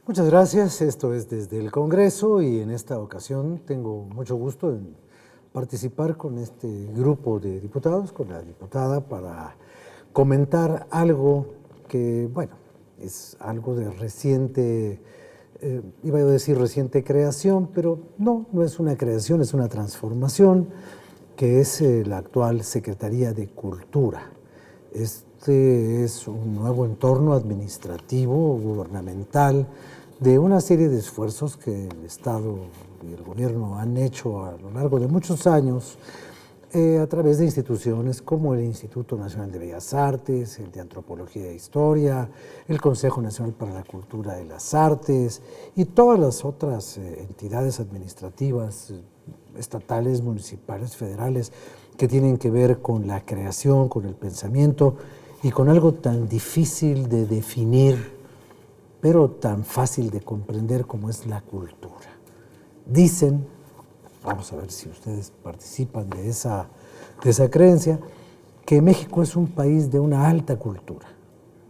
Muchas gracias. Esto es Desde el Congreso y en esta ocasión tengo mucho gusto en participar con este grupo de diputados, con la diputada, para comentar algo que, bueno, es algo de reciente, iba a decir reciente creación, pero no es una creación, es una transformación, que es la actual Secretaría de Cultura. Este es un nuevo entorno administrativo, gubernamental, de una serie de esfuerzos que el Estado y el gobierno han hecho a lo largo de muchos años a través de instituciones como el Instituto Nacional de Bellas Artes, el de Antropología e Historia, el Consejo Nacional para la Cultura y las Artes y todas las otras entidades administrativas, estatales, municipales, federales, que tienen que ver con la creación, con el pensamiento y con algo tan difícil de definir, pero tan fácil de comprender como es la cultura. Dicen, vamos a ver si ustedes participan de esa creencia, que México es un país de una alta cultura,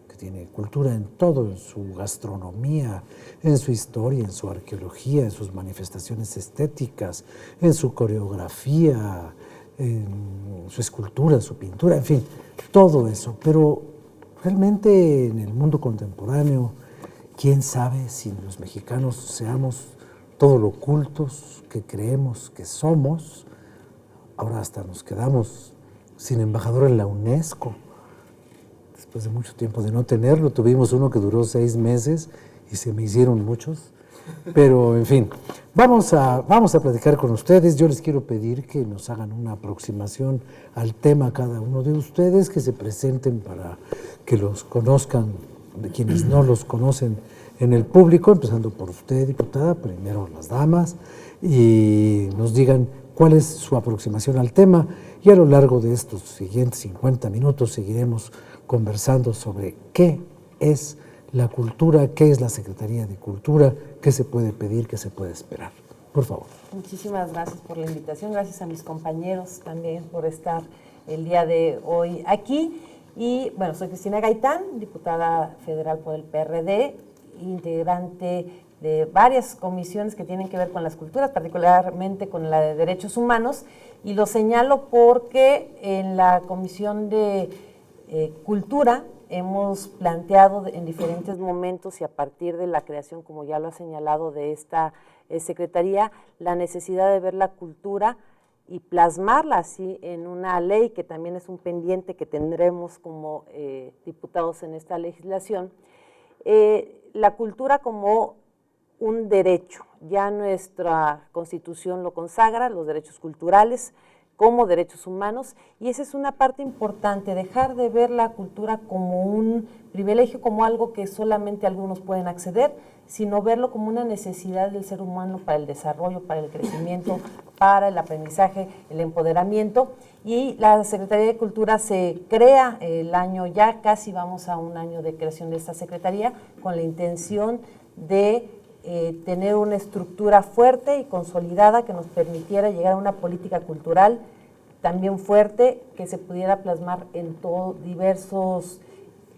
que tiene cultura en todo, en su gastronomía, en su historia, en su arqueología, en sus manifestaciones estéticas, en su coreografía, en su escultura, en su pintura, en fin, todo eso. Pero realmente en el mundo contemporáneo, quién sabe si los mexicanos seamos todo lo cultos que creemos que somos. Ahora hasta nos quedamos sin embajador en la UNESCO. Después de mucho tiempo de no tenerlo, tuvimos uno que duró 6 meses y se me hicieron muchos. Pero, en fin, vamos a platicar con ustedes. Yo les quiero pedir que nos hagan una aproximación al tema cada uno de ustedes, que se presenten para que los conozcan, de quienes no los conocen en el público, empezando por usted, diputada, primero las damas, y nos digan cuál es su aproximación al tema, y a lo largo de estos siguientes 50 minutos seguiremos conversando sobre qué es la cultura, qué es la Secretaría de Cultura, qué se puede pedir, qué se puede esperar. Por favor. Muchísimas gracias por la invitación, gracias a mis compañeros también por estar el día de hoy aquí. Y bueno, soy Cristina Gaitán, diputada federal por el PRD, integrante de varias comisiones que tienen que ver con las culturas, particularmente con la de Derechos Humanos, y lo señalo porque en la Comisión de Cultura hemos planteado en diferentes momentos y a partir de la creación, como ya lo ha señalado, de esta Secretaría, la necesidad de ver la cultura y plasmarla así en una ley, que también es un pendiente que tendremos como diputados en esta legislación, la cultura como un derecho. Ya nuestra Constitución lo consagra, los derechos culturales como derechos humanos, y esa es una parte importante, dejar de ver la cultura como un privilegio, como algo que solamente algunos pueden acceder, sino verlo como una necesidad del ser humano para el desarrollo, para el crecimiento, para el aprendizaje, el empoderamiento. Y la Secretaría de Cultura se crea el año, ya casi vamos a un año de creación de esta Secretaría, con la intención de tener una estructura fuerte y consolidada que nos permitiera llegar a una política cultural también fuerte, que se pudiera plasmar en diversos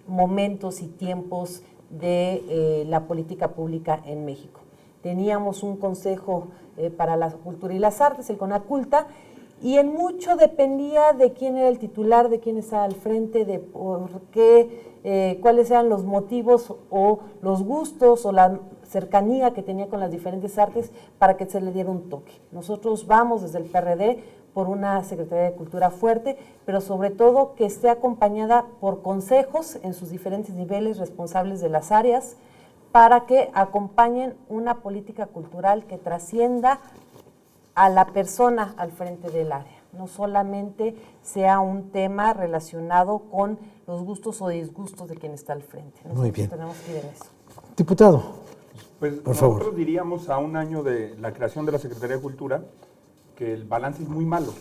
momentos y tiempos de la política pública en México. Teníamos un consejo para la cultura y las artes, el CONACULTA, y en mucho dependía de quién era el titular, de quién estaba al frente, de por qué, cuáles eran los motivos o los gustos o la cercanía que tenía con las diferentes artes para que se le diera un toque. Nosotros vamos desde el PRD por una Secretaría de Cultura fuerte, pero sobre todo que esté acompañada por consejos en sus diferentes niveles responsables de las áreas, para que acompañen una política cultural que trascienda a la persona al frente del área, no solamente sea un tema relacionado con los gustos o disgustos de quien está al frente. Nosotros Muy bien. tenemos que ir en eso. Diputado, pues por nosotros favor. diríamos a un año de la creación de la Secretaría de Cultura que el balance es muy malo.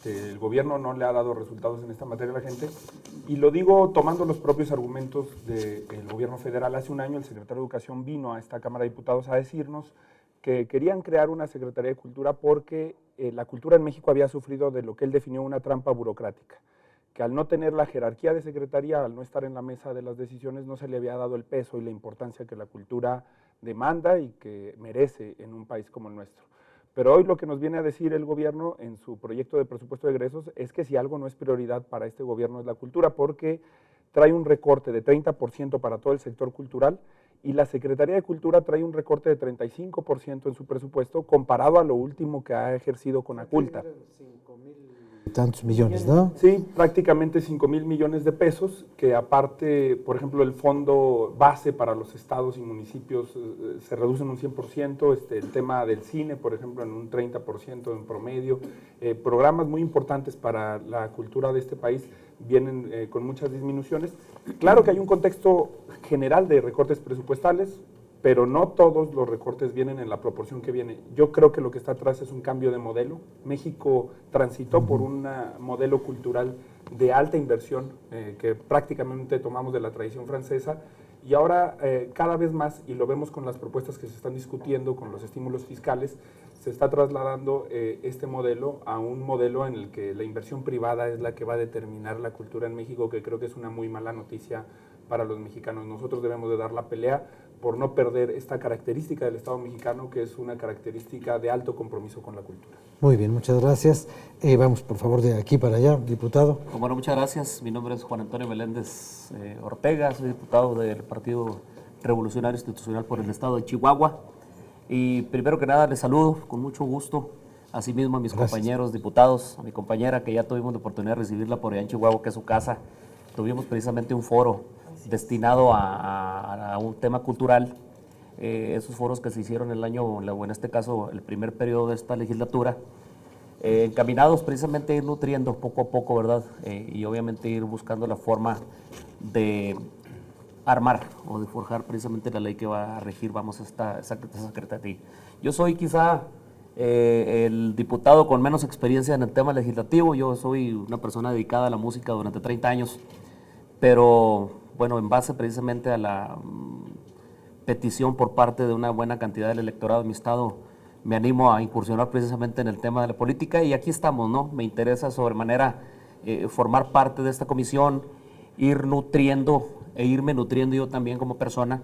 El gobierno no le ha dado resultados en esta materia a la gente, y lo digo tomando los propios argumentos del gobierno federal. Hace un año el secretario de Educación vino a esta Cámara de Diputados a decirnos que querían crear una Secretaría de Cultura porque la cultura en México había sufrido de lo que él definió una trampa burocrática, que al no tener la jerarquía de secretaría, al no estar en la mesa de las decisiones, no se le había dado el peso y la importancia que la cultura demanda y que merece en un país como el nuestro. Pero hoy lo que nos viene a decir el gobierno en su proyecto de presupuesto de egresos es que si algo no es prioridad para este gobierno es la cultura, porque trae un recorte de 30% para todo el sector cultural y la Secretaría de Cultura trae un recorte de 35% en su presupuesto comparado a lo último que ha ejercido Conaculta. Tantos millones, ¿no? Sí, prácticamente 5,000 millones de pesos, que aparte, por ejemplo, el fondo base para los estados y municipios se reduce en un 100%, el tema del cine, por ejemplo, en un 30% en promedio, programas muy importantes para la cultura de este país vienen con muchas disminuciones. Claro que hay un contexto general de recortes presupuestales, pero no todos los recortes vienen en la proporción que viene. Yo creo que lo que está atrás es un cambio de modelo. México transitó por un modelo cultural de alta inversión que prácticamente tomamos de la tradición francesa y ahora cada vez más, y lo vemos con las propuestas que se están discutiendo, con los estímulos fiscales, se está trasladando este modelo a un modelo en el que la inversión privada es la que va a determinar la cultura en México, que creo que es una muy mala noticia para los mexicanos. Nosotros debemos de dar la pelea por no perder esta característica del Estado mexicano, que es una característica de alto compromiso con la cultura. Muy bien, muchas gracias. Vamos, por favor, de aquí para allá, diputado. Bueno, muchas gracias. Mi nombre es Juan Antonio Meléndez Ortega, soy diputado del Partido Revolucionario Institucional por el Estado de Chihuahua. Y primero que nada les saludo con mucho gusto, asimismo a mis compañeros diputados, a mi compañera que ya tuvimos la oportunidad de recibirla por allá en Chihuahua, que es su casa. Tuvimos precisamente un foro destinado a un tema cultural, esos foros que se hicieron el año, o en este caso el primer periodo de esta legislatura, encaminados precisamente a ir nutriendo poco a poco, ¿verdad? Y obviamente ir buscando la forma de armar o de forjar precisamente la ley que va a regir, vamos, esta secretaría. Yo soy quizá el diputado con menos experiencia en el tema legislativo. Yo soy una persona dedicada a la música durante 30 años, pero bueno, en base precisamente a la petición por parte de una buena cantidad del electorado de mi estado, me animo a incursionar precisamente en el tema de la política y aquí estamos, ¿no? Me interesa sobremanera formar parte de esta comisión, ir nutriendo e irme nutriendo yo también como persona,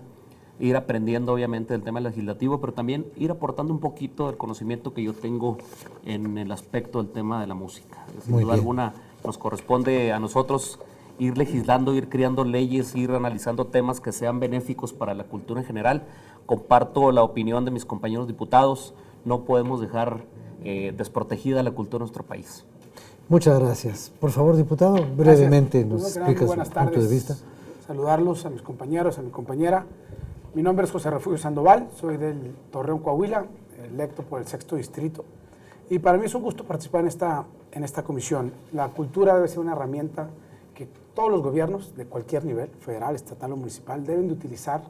ir aprendiendo obviamente del tema legislativo, pero también ir aportando un poquito del conocimiento que yo tengo en el aspecto del tema de la música. Sin duda alguna nos corresponde a nosotros ir legislando, ir creando leyes, ir analizando temas que sean benéficos para la cultura en general. Comparto la opinión de mis compañeros diputados, no podemos dejar desprotegida la cultura de nuestro país. Muchas gracias. Por favor, diputado, brevemente nos explica su punto de vista. Saludarlos a mis compañeros, a mi compañera. Mi nombre es José Refugio Sandoval, soy del Torreón, Coahuila, electo por el 6º distrito. Y para mí es un gusto participar en esta comisión. La cultura debe ser una herramienta que todos los gobiernos de cualquier nivel, federal, estatal o municipal, deben de utilizar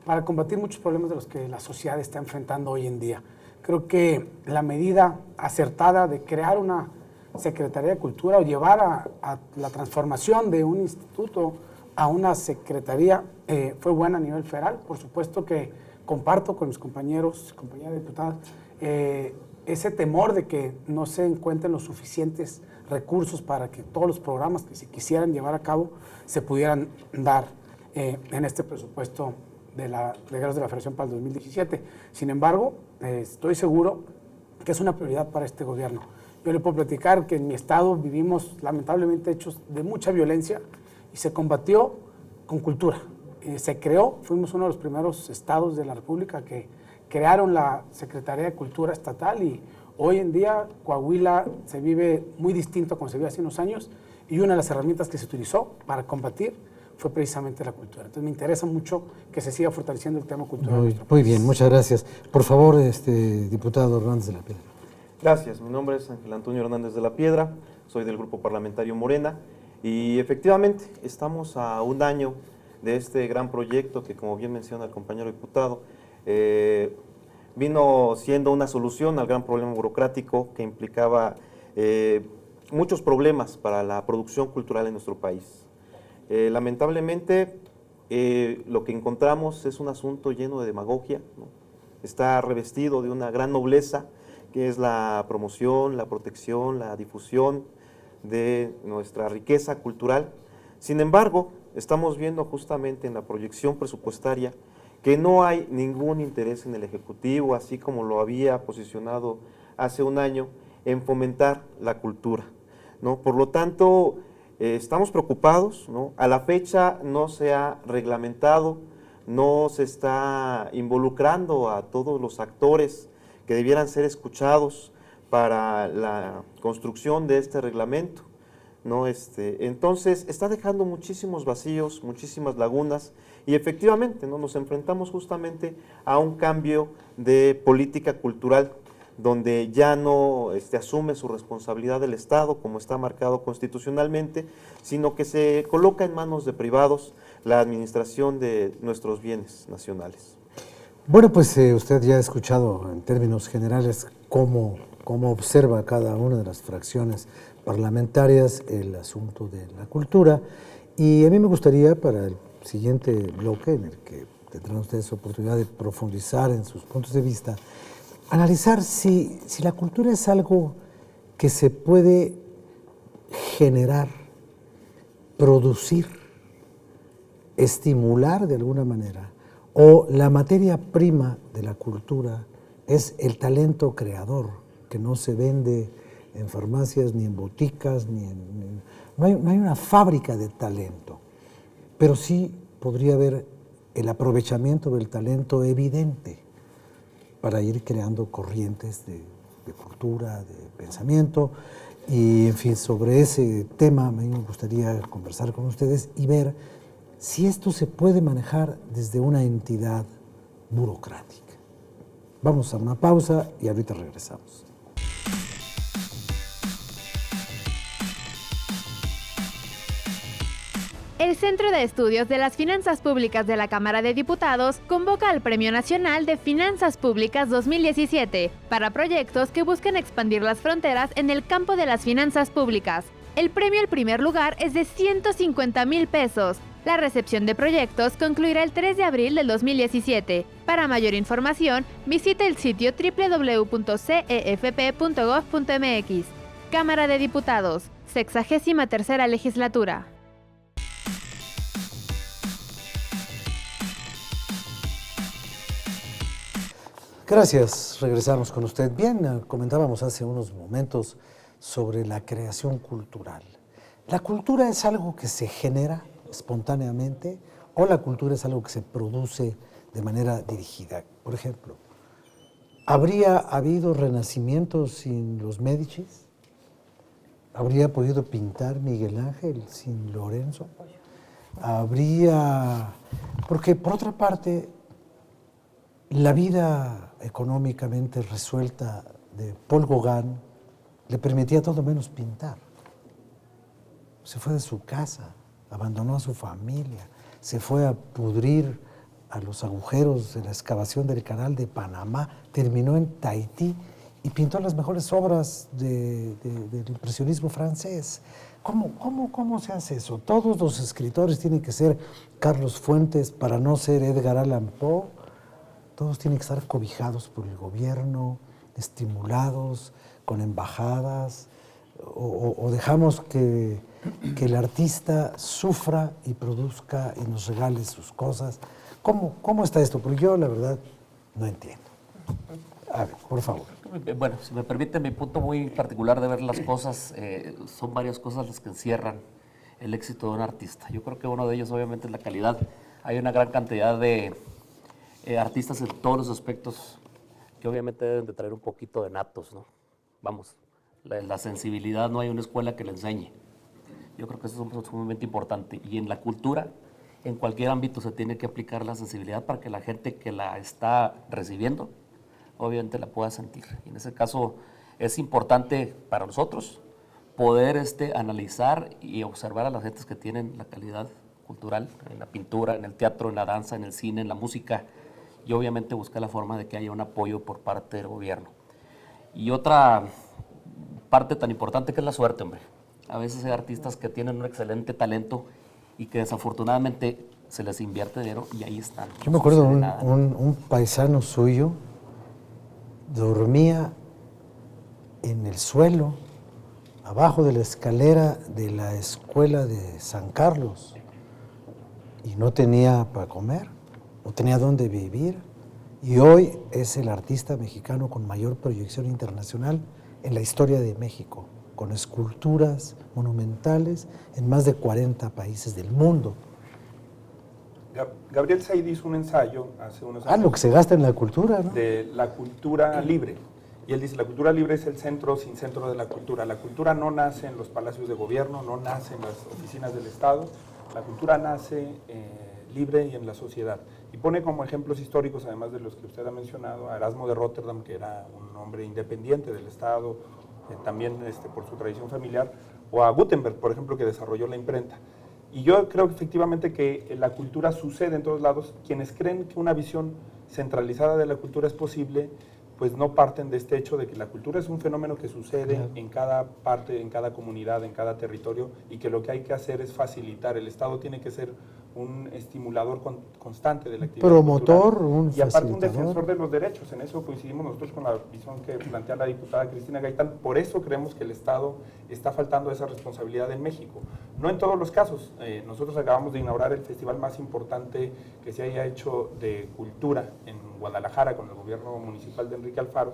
para combatir muchos problemas de los que la sociedad está enfrentando hoy en día. Creo que la medida acertada de crear una Secretaría de Cultura o llevar a la transformación de un instituto a una secretaría fue buena a nivel federal. Por supuesto que comparto con mis compañeros, compañeras diputadas, ese temor de que no se encuentren los suficientes recursos para que todos los programas que se quisieran llevar a cabo se pudieran dar en este presupuesto de egresos de la Federación para el 2017. Sin embargo, estoy seguro que es una prioridad para este gobierno. Yo le puedo platicar que en mi estado vivimos lamentablemente hechos de mucha violencia y se combatió con cultura. Se creó, fuimos uno de los primeros estados de la República que crearon la Secretaría de Cultura Estatal y hoy en día Coahuila se vive muy distinto a como se vivía hace unos años y una de las herramientas que se utilizó para combatir fue precisamente la cultura. Entonces me interesa mucho que se siga fortaleciendo el tema cultural. Muy bien, muchas gracias. Por favor, diputado Hernández de la Piedra. Gracias, mi nombre es Ángel Antonio Hernández de la Piedra, soy del Grupo Parlamentario Morena y efectivamente estamos a un año de este gran proyecto que, como bien menciona el compañero diputado, vino siendo una solución al gran problema burocrático que implicaba muchos problemas para la producción cultural en nuestro país. Lamentablemente, lo que encontramos es un asunto lleno de demagogia, ¿no? Está revestido de una gran nobleza, que es la promoción, la protección, la difusión de nuestra riqueza cultural. Sin embargo, estamos viendo justamente en la proyección presupuestaria que no hay ningún interés en el Ejecutivo, así como lo había posicionado hace un año, en fomentar la cultura, ¿no? Por lo tanto, estamos preocupados, ¿no? A la fecha no se ha reglamentado, no se está involucrando a todos los actores que debieran ser escuchados para la construcción de este reglamento, ¿no? Entonces, está dejando muchísimos vacíos, muchísimas lagunas, y efectivamente, ¿no? Nos enfrentamos justamente a un cambio de política cultural, donde ya no asume su responsabilidad del Estado, como está marcado constitucionalmente, sino que se coloca en manos de privados la administración de nuestros bienes nacionales. Bueno, pues usted ya ha escuchado en términos generales cómo observa cada una de las fracciones parlamentarias el asunto de la cultura, y a mí me gustaría, para el siguiente bloque, en el que tendrán ustedes oportunidad de profundizar en sus puntos de vista, analizar si la cultura es algo que se puede generar, producir, estimular de alguna manera, o la materia prima de la cultura es el talento creador, que no se vende en farmacias, ni en boticas, no hay una fábrica de talento, pero sí podría haber el aprovechamiento del talento evidente para ir creando corrientes de cultura, de pensamiento, y en fin, sobre ese tema a mí me gustaría conversar con ustedes y ver si esto se puede manejar desde una entidad burocrática. Vamos a una pausa y ahorita regresamos. El Centro de Estudios de las Finanzas Públicas de la Cámara de Diputados convoca al Premio Nacional de Finanzas Públicas 2017 para proyectos que busquen expandir las fronteras en el campo de las finanzas públicas. El premio al primer lugar es de 150,000 pesos. La recepción de proyectos concluirá el 3 de abril del 2017. Para mayor información, visite el sitio www.cefp.gov.mx. Cámara de Diputados, 63ª Legislatura. Gracias, regresamos con usted. Bien, comentábamos hace unos momentos sobre la creación cultural. ¿La cultura es algo que se genera espontáneamente o la cultura es algo que se produce de manera dirigida? Por ejemplo, ¿habría habido renacimiento sin los Médicis? ¿Habría podido pintar Miguel Ángel sin Lorenzo? Porque por otra parte, la vida económicamente resuelta de Paul Gauguin le permitía todo menos pintar. Se fue de su casa, abandonó a su familia, se fue a pudrir a los agujeros de la excavación del Canal de Panamá, terminó en Tahití y pintó las mejores obras del impresionismo francés. ¿Cómo se hace eso? Todos los escritores tienen que ser Carlos Fuentes para no ser Edgar Allan Poe. Todos tienen que estar cobijados por el gobierno, estimulados, con embajadas, o dejamos que el artista sufra y produzca y nos regale sus cosas. ¿Cómo está esto? Porque yo, la verdad, no entiendo. A ver, por favor. Bueno, si me permite, mi punto muy particular de ver las cosas, son varias cosas las que encierran el éxito de un artista. Yo creo que uno de ellos, obviamente, es la calidad. Hay una gran cantidad de artistas en todos los aspectos que obviamente deben de traer un poquito de natos, ¿no? Vamos, la sensibilidad, no hay una escuela que le enseñe. Yo creo que eso es sumamente importante. Y en la cultura, en cualquier ámbito se tiene que aplicar la sensibilidad para que la gente que la está recibiendo, obviamente la pueda sentir. Y en ese caso es importante para nosotros poder analizar y observar a las gentes que tienen la calidad cultural, en la pintura, en el teatro, en la danza, en el cine, en la música, y obviamente buscar la forma de que haya un apoyo por parte del gobierno. Y otra parte tan importante que es la suerte, hombre. A veces hay artistas que tienen un excelente talento y que desafortunadamente se les invierte dinero y ahí están. Yo me acuerdo de un paisano suyo, dormía en el suelo, abajo de la escalera de la escuela de San Carlos, y no tenía para comer. no tenía dónde vivir y hoy es el artista mexicano con mayor proyección internacional en la historia de México, con esculturas monumentales en más de 40 países del mundo. Gabriel Said hizo un ensayo hace unos años Lo que se gasta en la cultura, ¿no? de la cultura libre. Y él dice, la cultura libre es el centro sin centro de la cultura. La cultura no nace en los palacios de gobierno, no nace en las oficinas del Estado. La cultura nace libre y en la sociedad. Y pone como ejemplos históricos, además de los que usted ha mencionado, a Erasmo de Róterdam, que era un hombre independiente del Estado, también por su tradición familiar, o a Gutenberg, por ejemplo, que desarrolló la imprenta. Y yo creo que efectivamente que la cultura sucede en todos lados. Quienes creen que una visión centralizada de la cultura es posible, pues no parten de este hecho de que la cultura es un fenómeno que sucede en cada parte, en cada comunidad, en cada territorio, y que lo que hay que hacer es facilitar. El Estado tiene que ser un estimulador constante de la actividad promotor, cultural, un y aparte un facilitador. defensor de los derechos. En eso coincidimos nosotros con la visión que plantea la diputada Cristina Gaitán. Por eso creemos que el Estado está faltando esa responsabilidad en México. No en todos los casos. Nosotros acabamos de inaugurar el festival más importante que se haya hecho de cultura en Guadalajara con el gobierno municipal de Enrique Alfaro.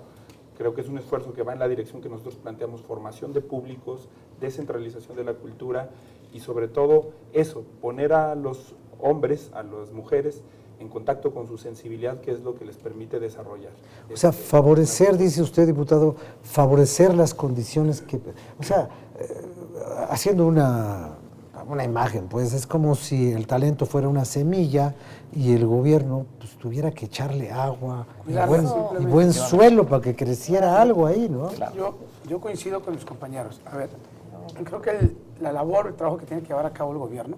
Creo que es un esfuerzo que va en la dirección que nosotros planteamos: formación de públicos, descentralización de la cultura y sobre todo eso, poner a los hombres, a las mujeres en contacto con su sensibilidad, que es lo que les permite desarrollar. O sea, favorecer, dice usted, diputado, favorecer las condiciones que... O sea, haciendo una imagen, pues es como si el talento fuera una semilla y el gobierno pues, tuviera que echarle agua y buen suelo para que creciera algo ahí, ¿no? Claro. Yo coincido con mis compañeros. A ver, creo que la labor, el trabajo que tiene que llevar a cabo el gobierno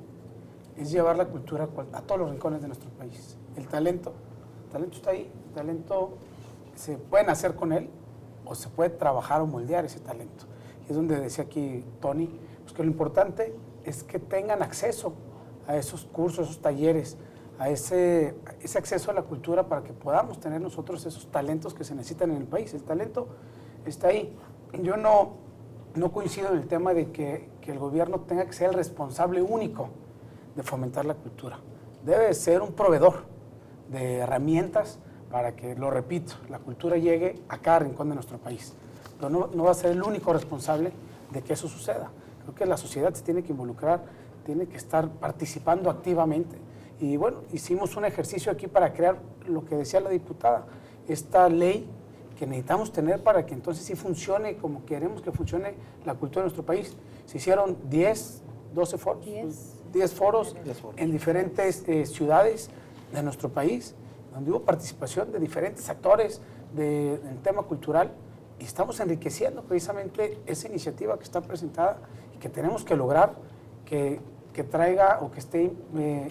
es llevar la cultura a todos los rincones de nuestro país. El talento está ahí, el talento se puede nacer con él o se puede trabajar o moldear ese talento. Y es donde decía aquí Tony, pues que lo importante es que tengan acceso a esos cursos, esos talleres, a ese acceso a la cultura para que podamos tener nosotros esos talentos que se necesitan en el país. El talento está ahí. Yo no coincido en el tema de que el gobierno tenga que ser el responsable único de fomentar la cultura. Debe ser un proveedor de herramientas para que, lo repito, la cultura llegue a cada rincón de nuestro país. Pero no va a ser el único responsable de que eso suceda. Creo que la sociedad se tiene que involucrar, tiene que estar participando activamente. Y bueno, hicimos un ejercicio aquí para crear lo que decía la diputada, esta ley que necesitamos tener para que entonces sí funcione como queremos que funcione la cultura de nuestro país. Se hicieron 10, 12 foros, 10 foros en diferentes ciudades de nuestro país, donde hubo participación de diferentes actores del tema cultural, y estamos enriqueciendo precisamente esa iniciativa que está presentada y que tenemos que lograr que traiga o que esté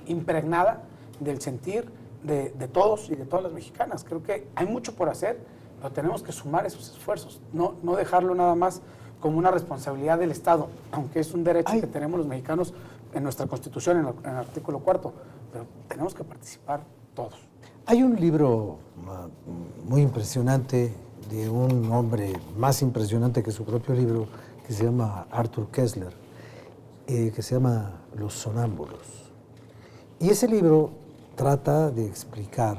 impregnada del sentir de todos y de todas las mexicanas. Creo que hay mucho por hacer, pero tenemos que sumar esos esfuerzos, no dejarlo nada más como una responsabilidad del Estado, aunque es un derecho que tenemos los mexicanos en nuestra Constitución, en el artículo 4, pero tenemos que participar todos. Hay un libro muy impresionante de un hombre más impresionante que su propio libro, que se llama Arthur Koestler, que se llama Los Sonámbulos. Y ese libro trata de explicar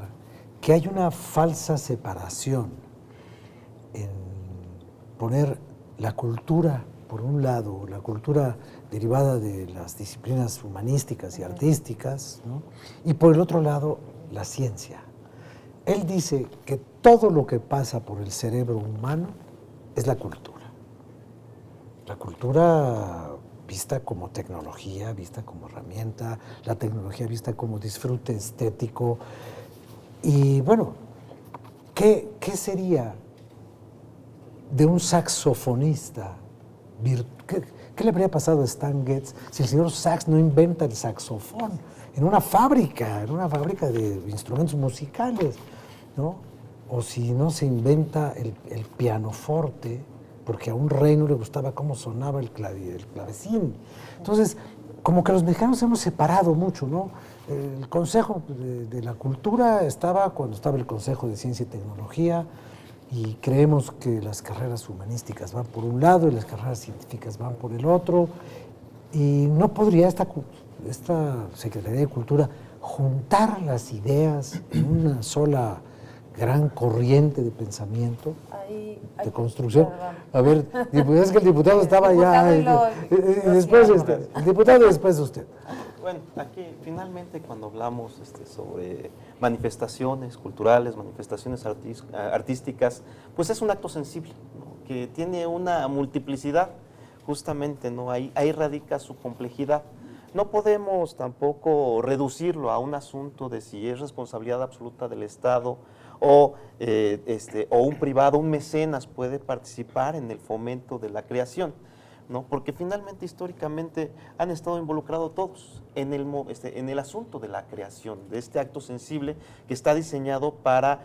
que hay una falsa separación en poner la cultura, por un lado, la cultura derivada de las disciplinas humanísticas y artísticas, ¿no? Y por el otro lado, la ciencia. Él dice que todo lo que pasa por el cerebro humano es la cultura. La cultura vista como tecnología, vista como herramienta, la tecnología vista como disfrute estético. Y bueno, ¿qué sería de un saxofonista? ¿Qué le habría pasado a Stan Getz si el señor Sax no inventa el saxofón en una fábrica de instrumentos musicales, ¿no? O si no se inventa el pianoforte, porque a un rey no le gustaba cómo sonaba el clavecín. Entonces, como que los mexicanos hemos separado mucho, ¿no? El Consejo de la Cultura estaba cuando estaba el Consejo de Ciencia y Tecnología, y creemos que las carreras humanísticas van por un lado y las carreras científicas van por el otro, y no podría esta Secretaría de Cultura juntar las ideas en una sola gran corriente de pensamiento, de construcción? A ver, es que el diputado estaba ya... después el diputado, después usted. Bueno, aquí finalmente cuando hablamos sobre manifestaciones culturales, manifestaciones artísticas, pues es un acto sensible, ¿no? Que tiene una multiplicidad, justamente, ¿no? Ahí radica su complejidad. No podemos tampoco reducirlo a un asunto de si es responsabilidad absoluta del Estado o un privado, un mecenas puede participar en el fomento de la creación, ¿no? Porque finalmente, históricamente, han estado involucrados todos en el asunto de la creación, de este acto sensible que está diseñado para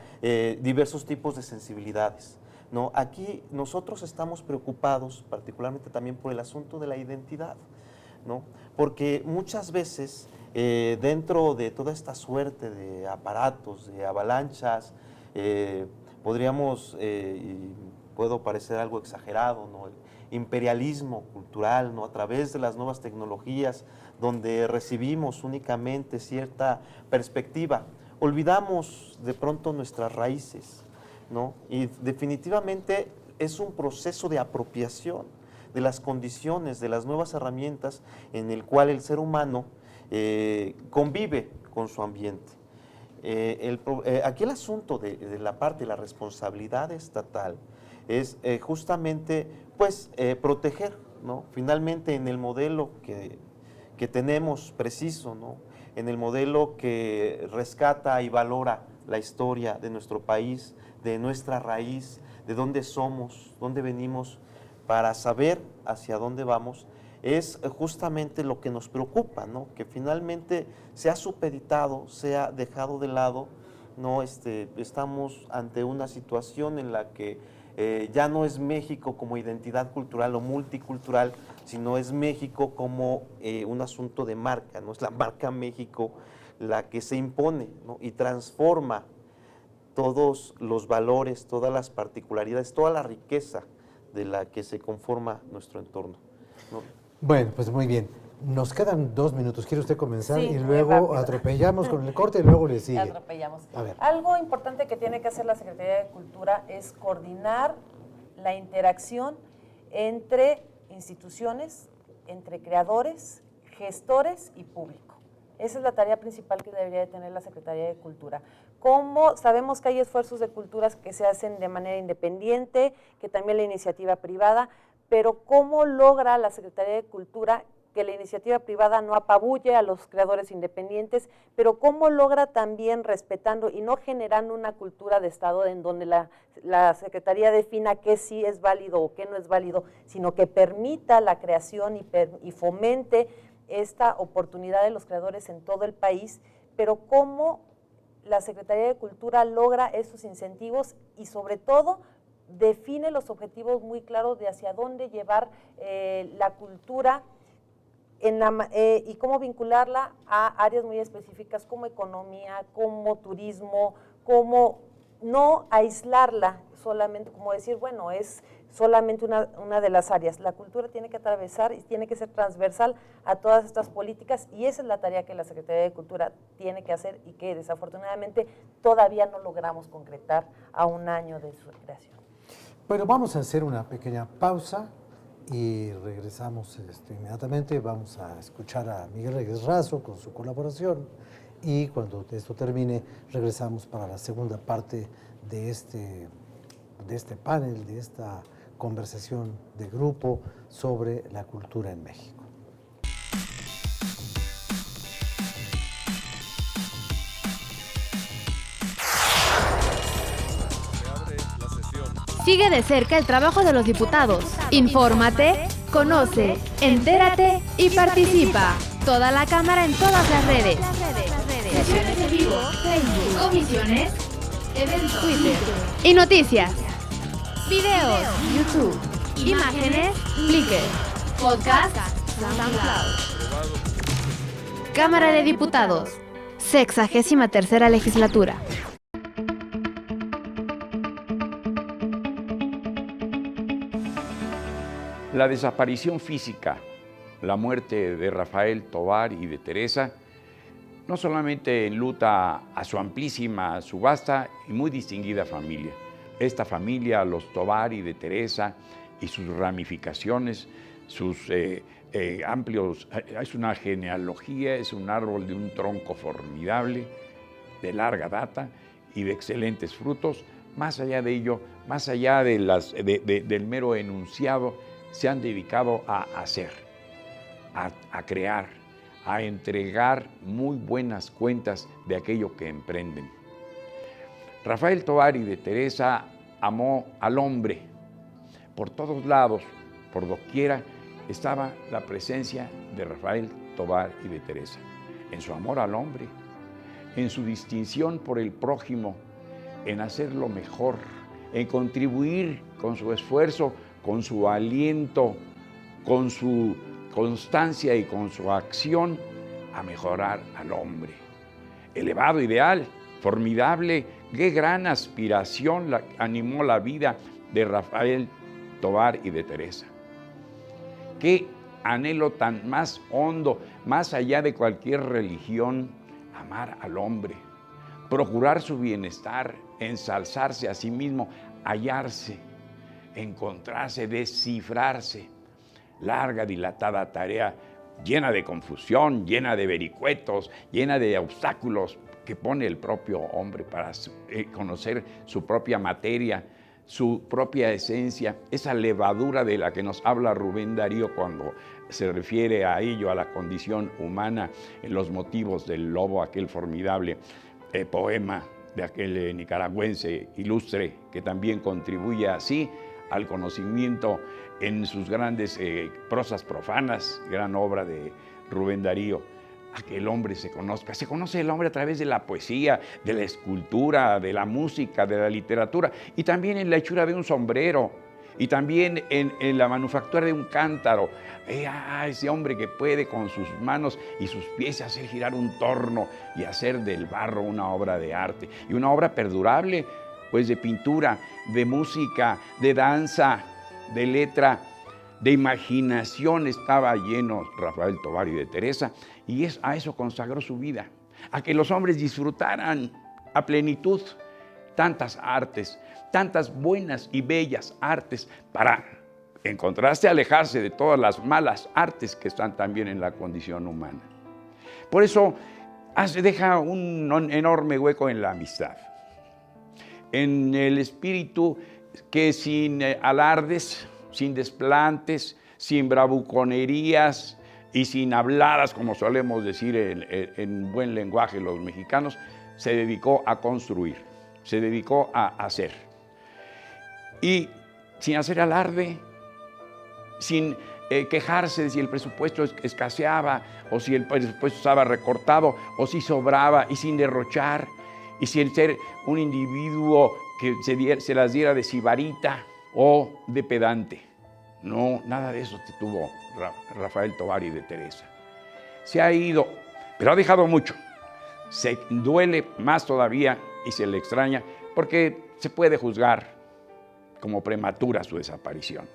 diversos tipos de sensibilidades, ¿no? Aquí nosotros estamos preocupados particularmente también por el asunto de la identidad, ¿no? Porque muchas veces dentro de toda esta suerte de aparatos, de avalanchas, podríamos, y puedo parecer algo exagerado, ¿no? El imperialismo cultural, ¿no? A través de las nuevas tecnologías, donde recibimos únicamente cierta perspectiva, olvidamos de pronto nuestras raíces, ¿no? Y definitivamente es un proceso de apropiación de las condiciones, de las nuevas herramientas en el cual el ser humano convive con su ambiente. Aquí el asunto de la parte de la responsabilidad estatal es justamente pues proteger, ¿no? Finalmente en el modelo que tenemos preciso, ¿no? En el modelo que rescata y valora la historia de nuestro país, de nuestra raíz, de dónde somos, dónde venimos, para saber hacia dónde vamos, es justamente lo que nos preocupa, ¿no? Que finalmente se ha supeditado, se ha dejado de lado, ¿no? Estamos ante una situación en la que ya no es México como identidad cultural o multicultural, sino es México como un asunto de marca, ¿no? Es la marca México la que se impone, ¿no? Y transforma todos los valores, todas las particularidades, toda la riqueza de la que se conforma nuestro entorno, ¿no? Bueno, pues muy bien. Nos quedan 2 minutos. ¿Quiere usted comenzar? Sí, y muy luego rápido. atropellamos con el corte y luego le sigue. Atropellamos. A ver. Algo importante que tiene que hacer la Secretaría de Cultura es coordinar la interacción entre instituciones, entre creadores, gestores y público. Esa es la tarea principal que debería de tener la Secretaría de Cultura. Como sabemos que hay esfuerzos de culturas que se hacen de manera independiente, que también la iniciativa privada, pero ¿cómo logra la Secretaría de Cultura que la iniciativa privada no apabulle a los creadores independientes, pero cómo logra también respetando y no generando una cultura de Estado en donde la Secretaría defina qué sí es válido o qué no es válido, sino que permita la creación y fomente esta oportunidad de los creadores en todo el país, pero cómo la Secretaría de Cultura logra esos incentivos y sobre todo define los objetivos muy claros de hacia dónde llevar la cultura y cómo vincularla a áreas muy específicas como economía, como turismo, como no aislarla solamente, como decir, bueno, es solamente una de las áreas. La cultura tiene que atravesar y tiene que ser transversal a todas estas políticas y esa es la tarea que la Secretaría de Cultura tiene que hacer y que desafortunadamente todavía no logramos concretar a un año de su creación. Bueno, vamos a hacer una pequeña pausa y regresamos inmediatamente. Vamos a escuchar a Miguel Reyes Razo con su colaboración y cuando esto termine regresamos para la segunda parte de este panel, de esta conversación de grupo sobre la cultura en México. Sigue de cerca el trabajo de los diputados. Infórmate, conoce, entérate y participa. Toda la Cámara en todas las redes. Sesiones en vivo, Facebook, comisiones, eventos, Twitter y noticias. Videos, YouTube, imágenes, Flickr, podcast, SoundCloud. Cámara de Diputados, 63ª legislatura. La desaparición física la muerte de Rafael Tovar y de Teresa no solamente enluta a su amplísima, su vasta y muy distinguida familia. Esta familia, los Tovar y de Teresa, y sus ramificaciones, sus amplios, es una genealogía, es un árbol de un tronco formidable, de larga data y de excelentes frutos. Más allá de ello, más allá de del mero enunciado, se han dedicado a hacer, a crear, a entregar muy buenas cuentas de aquello que emprenden. Rafael Tovar y de Teresa amó al hombre. Por todos lados, por doquiera, estaba la presencia de Rafael Tovar y de Teresa, en su amor al hombre, en su distinción por el prójimo, en hacerlo mejor, en contribuir con su esfuerzo, con su aliento, con su constancia y con su acción a mejorar al hombre. Elevado ideal, formidable, qué gran aspiración animó la vida de Rafael Tovar y de Teresa. Qué anhelo tan más hondo, más allá de cualquier religión, amar al hombre, procurar su bienestar, ensalzarse a sí mismo, hallarse, encontrarse, descifrarse. Larga, dilatada tarea, llena de confusión, llena de vericuetos, llena de obstáculos que pone el propio hombre para conocer su propia materia, su propia esencia, esa levadura de la que nos habla Rubén Darío cuando se refiere a ello, a la condición humana, en los motivos del lobo, aquel formidable poema de aquel nicaragüense ilustre que también contribuye así al conocimiento en sus grandes prosas profanas, gran obra de Rubén Darío, a que el hombre se conozca. Se conoce el hombre a través de la poesía, de la escultura, de la música, de la literatura, y también en la hechura de un sombrero, y también en la manufactura de un cántaro. Ese hombre que puede con sus manos y sus pies hacer girar un torno y hacer del barro una obra de arte, y una obra perdurable, pues de pintura, de música, de danza, de letra, de imaginación estaba lleno Rafael Tovar y de Teresa, y a eso consagró su vida, a que los hombres disfrutaran a plenitud tantas artes, tantas buenas y bellas artes, para, en contraste, alejarse de todas las malas artes que están también en la condición humana. Por eso deja un enorme hueco en la amistad, en el espíritu que sin alardes, sin desplantes, sin bravuconerías y sin habladas, como solemos decir en buen lenguaje los mexicanos, se dedicó a construir, se dedicó a hacer. Y sin hacer alarde, sin quejarse de si el presupuesto escaseaba o si el presupuesto estaba recortado o si sobraba, y sin derrochar, y sin ser un individuo que se las diera de sibarita o de pedante. No, nada de eso tuvo Rafael Tovar y de Teresa. Se ha ido, pero ha dejado mucho. Se duele más todavía y se le extraña porque se puede juzgar como prematura su desaparición.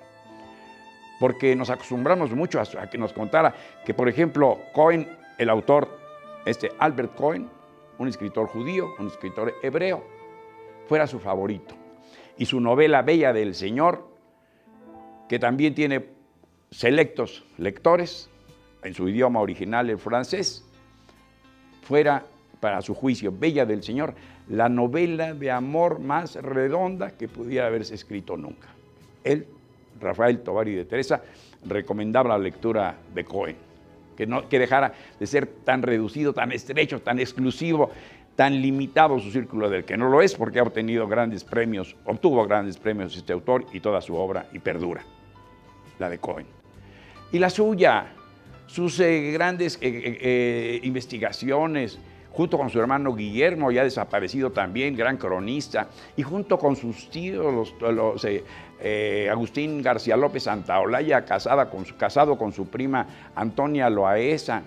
Porque nos acostumbramos mucho a que nos contara que, por ejemplo, Cohen, el autor, Albert Cohen, un escritor judío, un escritor hebreo, fuera su favorito. Y su novela Bella del Señor, que también tiene selectos lectores en su idioma original, el francés, fuera, para su juicio, Bella del Señor, la novela de amor más redonda que pudiera haberse escrito nunca. Él, Rafael Tovar y de Teresa, recomendaba la lectura de Cohen, que dejara de ser tan reducido, tan estrecho, tan exclusivo, tan limitado su círculo, del que no lo es, porque ha obtuvo grandes premios este autor y toda su obra, y perdura, la de Cohen. Y la suya, sus grandes investigaciones, junto con su hermano Guillermo, ya desaparecido también, gran cronista, y junto con sus tíos, Agustín García López Santaolalla, casado con su prima Antonia Loaesa,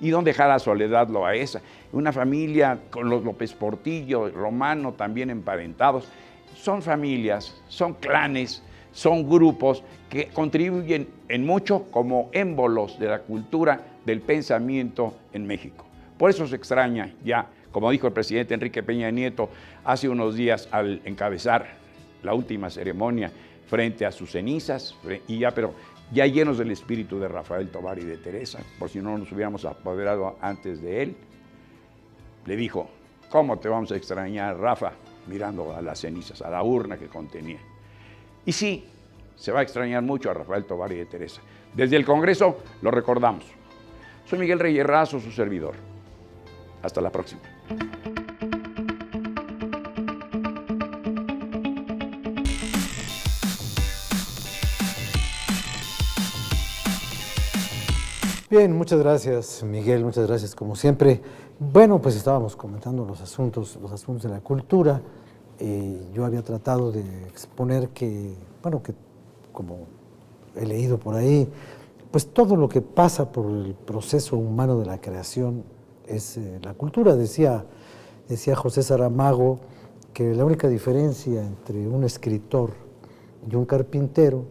y don dejara Soledad Loaesa, una familia con los López Portillo, Romano, también emparentados. Son familias, son clanes, son grupos que contribuyen en mucho como émbolos de la cultura, del pensamiento en México. Por eso se extraña ya, como dijo el presidente Enrique Peña Nieto hace unos días al encabezar la última ceremonia frente a sus cenizas, pero ya llenos del espíritu de Rafael Tovar y de Teresa, por si no nos hubiéramos apoderado antes de él, le dijo: ¿cómo te vamos a extrañar, Rafa? Mirando a las cenizas, a la urna que contenía. Y sí, se va a extrañar mucho a Rafael Tovar y de Teresa. Desde el Congreso lo recordamos. Soy Miguel Reyes Razo, su servidor. Hasta la próxima. Bien, muchas gracias, Miguel, muchas gracias como siempre. Bueno, pues estábamos comentando los asuntos de la cultura. Yo había tratado de exponer que como he leído por ahí, pues todo lo que pasa por el proceso humano de la creación es la cultura. Decía José Saramago que la única diferencia entre un escritor y un carpintero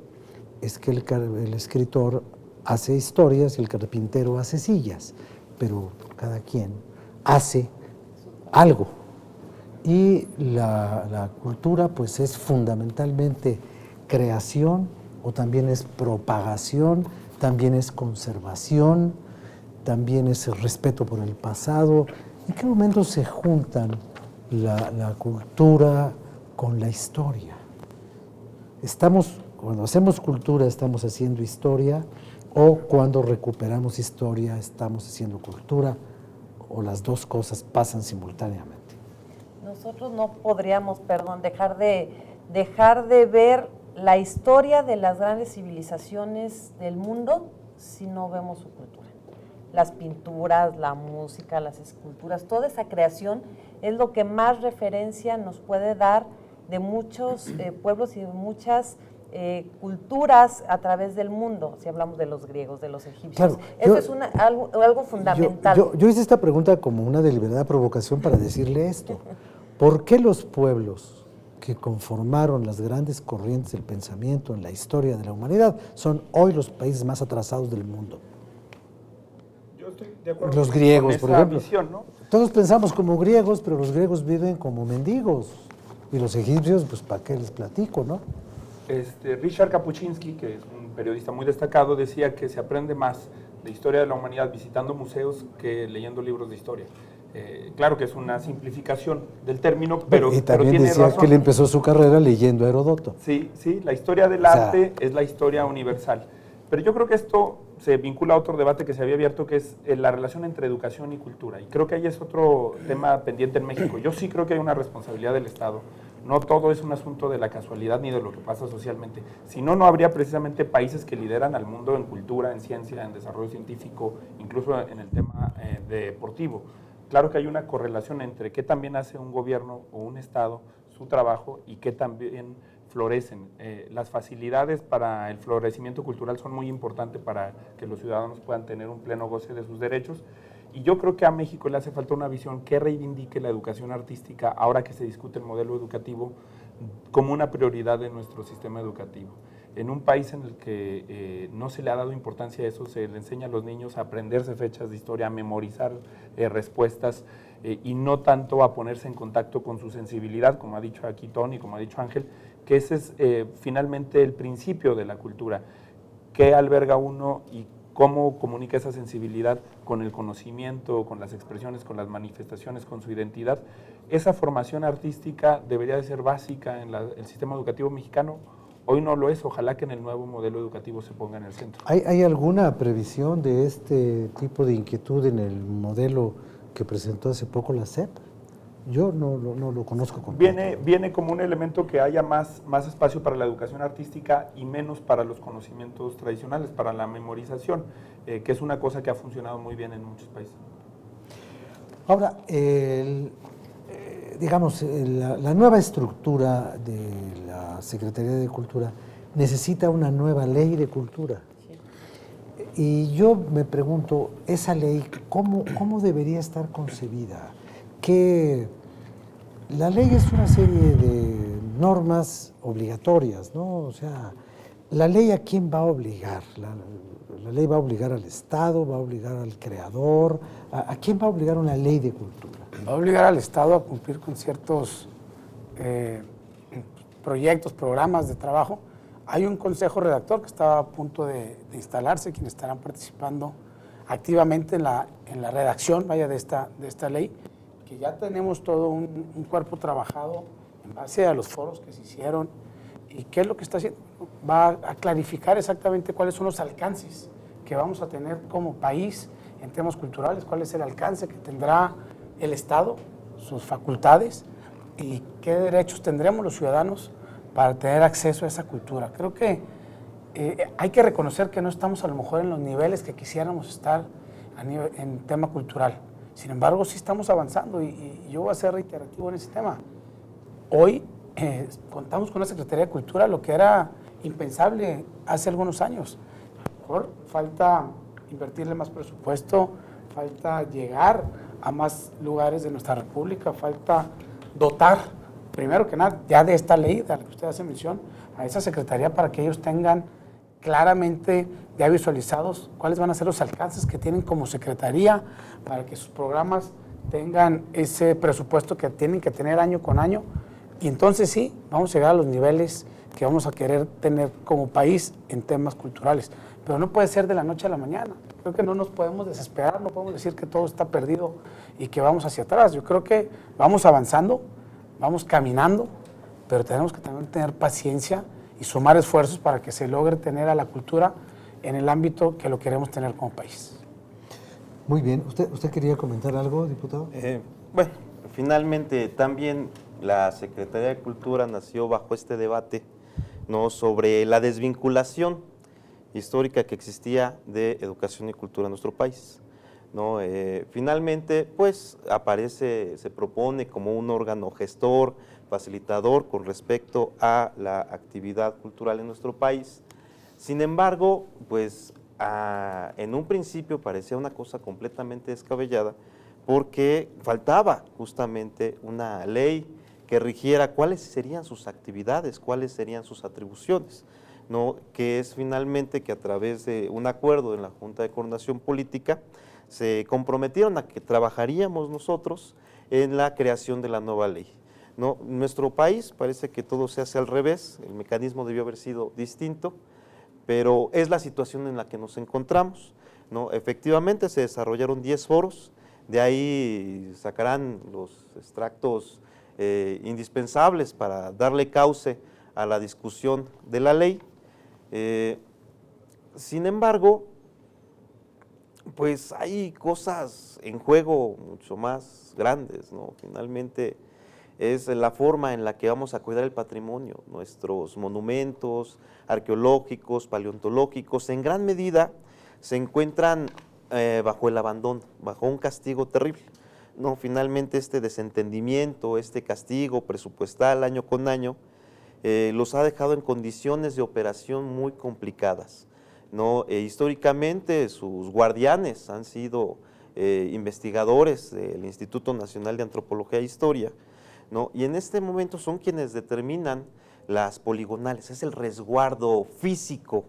es que el escritor hace historias y el carpintero hace sillas, pero cada quien hace algo. Y la cultura pues es fundamentalmente creación, o también es propagación, también es conservación, también es el respeto por el pasado. ¿En qué momento se juntan la cultura con la historia? Cuando hacemos cultura estamos haciendo historia, o cuando recuperamos historia estamos haciendo cultura, o las dos cosas pasan simultáneamente. Nosotros no podríamos, dejar de ver la historia de las grandes civilizaciones del mundo si no vemos su cultura. Las pinturas, la música, las esculturas, toda esa creación es lo que más referencia nos puede dar de muchos pueblos y de muchas culturas a través del mundo, si hablamos de los griegos, de los egipcios. Claro, eso es algo fundamental. Yo hice esta pregunta como una deliberada provocación para decirle esto. ¿Por qué los pueblos que conformaron las grandes corrientes del pensamiento en la historia de la humanidad son hoy los países más atrasados del mundo? Yo estoy de acuerdo los griegos, con por esa ejemplo. visión, ¿no? Todos pensamos como griegos, pero los griegos viven como mendigos. Y los egipcios, pues, ¿para qué les platico, no? Richard Kapuscinski, que es un periodista muy destacado, decía que se aprende más de historia de la humanidad visitando museos que leyendo libros de historia. Claro que es una simplificación del término, pero y también tiene decía razón. que él empezó su carrera leyendo a Heródoto. Sí, la historia del arte es la historia universal. Pero yo creo que esto se vincula a otro debate que se había abierto, que es la relación entre educación y cultura. Y creo que ahí es otro tema pendiente en México. Yo sí creo que hay una responsabilidad del Estado. No todo es un asunto de la casualidad ni de lo que pasa socialmente. Si no, no habría precisamente países que lideran al mundo en cultura, en ciencia, en desarrollo científico, incluso en el tema deportivo. Claro que hay una correlación entre qué también hace un gobierno o un Estado su trabajo y qué también florecen. Las facilidades para el florecimiento cultural son muy importantes para que los ciudadanos puedan tener un pleno goce de sus derechos. Y yo creo que a México le hace falta una visión que reivindique la educación artística ahora que se discute el modelo educativo como una prioridad de nuestro sistema educativo. En un país en el que no se le ha dado importancia a eso, se le enseña a los niños a aprenderse fechas de historia, a memorizar respuestas y no tanto a ponerse en contacto con su sensibilidad, como ha dicho aquí Tony, como ha dicho Ángel, que ese es finalmente el principio de la cultura. ¿Qué alberga uno y cómo comunica esa sensibilidad con el conocimiento, con las expresiones, con las manifestaciones, con su identidad? Esa formación artística debería de ser básica en el sistema educativo mexicano. Hoy no lo es, ojalá que en el nuevo modelo educativo se ponga en el centro. ¿Hay alguna previsión de este tipo de inquietud en el modelo que presentó hace poco la SEP? Yo no lo conozco completamente. Viene como un elemento que haya más espacio para la educación artística y menos para los conocimientos tradicionales, para la memorización, que es una cosa que ha funcionado muy bien en muchos países. Ahora, digamos, la nueva estructura de la Secretaría de Cultura necesita una nueva ley de cultura. Y yo me pregunto, esa ley, ¿cómo debería estar concebida? La ley es una serie de normas obligatorias, ¿no? O sea, ¿la ley a quién va a obligar? ¿La ley va a obligar al Estado, va a obligar al creador? ¿A quién va a obligar una ley de cultura? Va a obligar al Estado a cumplir con ciertos proyectos, programas de trabajo. Hay un consejo redactor que está a punto de instalarse, quienes estarán participando activamente en la redacción, de esta ley, que ya tenemos todo un cuerpo trabajado en base a los foros que se hicieron. ¿Y qué es lo que está haciendo? Va a clarificar exactamente cuáles son los alcances que vamos a tener como país en temas culturales, cuál es el alcance que tendrá el Estado, sus facultades y qué derechos tendremos los ciudadanos para tener acceso a esa cultura. Creo que hay que reconocer que no estamos a lo mejor en los niveles que quisiéramos estar en tema cultural. Sin embargo, sí estamos avanzando y yo voy a ser reiterativo en ese tema. Hoy contamos con una Secretaría de Cultura, lo que era impensable hace algunos años. A lo mejor falta invertirle más presupuesto, falta llegar a más lugares de nuestra República, falta dotar, primero que nada, ya de esta ley de la que usted hace mención, a esa Secretaría para que ellos tengan claramente ya visualizados cuáles van a ser los alcances que tienen como Secretaría para que sus programas tengan ese presupuesto que tienen que tener año con año. Y entonces sí, vamos a llegar a los niveles que vamos a querer tener como país en temas culturales. Pero no puede ser de la noche a la mañana. Creo que no nos podemos desesperar, no podemos decir que todo está perdido y que vamos hacia atrás. Yo creo que vamos avanzando, vamos caminando, pero tenemos que también tener paciencia y sumar esfuerzos para que se logre tener a la cultura en el ámbito que lo queremos tener como país. Muy bien. ¿Usted quería comentar algo, diputado? Bueno, finalmente también la Secretaría de Cultura nació bajo este debate, ¿no?, sobre la desvinculación histórica que existía de educación y cultura en nuestro país, ¿no? Finalmente, pues se propone como un órgano gestor, facilitador con respecto a la actividad cultural en nuestro país. Sin embargo, pues en un principio parecía una cosa completamente descabellada porque faltaba justamente una ley que rigiera cuáles serían sus actividades, cuáles serían sus atribuciones, ¿no? Que es finalmente que a través de un acuerdo en la Junta de Coordinación Política se comprometieron a que trabajaríamos nosotros en la creación de la nueva ley, ¿no? En nuestro país parece que todo se hace al revés, el mecanismo debió haber sido distinto, pero es la situación en la que nos encontramos, ¿no? Efectivamente se desarrollaron 10 foros, de ahí sacarán los extractos indispensables para darle cauce a la discusión de la ley. Sin embargo, pues hay cosas en juego mucho más grandes, ¿no? Finalmente es la forma en la que vamos a cuidar el patrimonio, nuestros monumentos arqueológicos, paleontológicos, en gran medida se encuentran bajo el abandono, bajo un castigo terrible. No, finalmente este desentendimiento, este castigo presupuestal año con año, los ha dejado en condiciones de operación muy complicadas, ¿no? Históricamente sus guardianes han sido investigadores del Instituto Nacional de Antropología e Historia, ¿no? Y en este momento son quienes determinan las poligonales, es el resguardo físico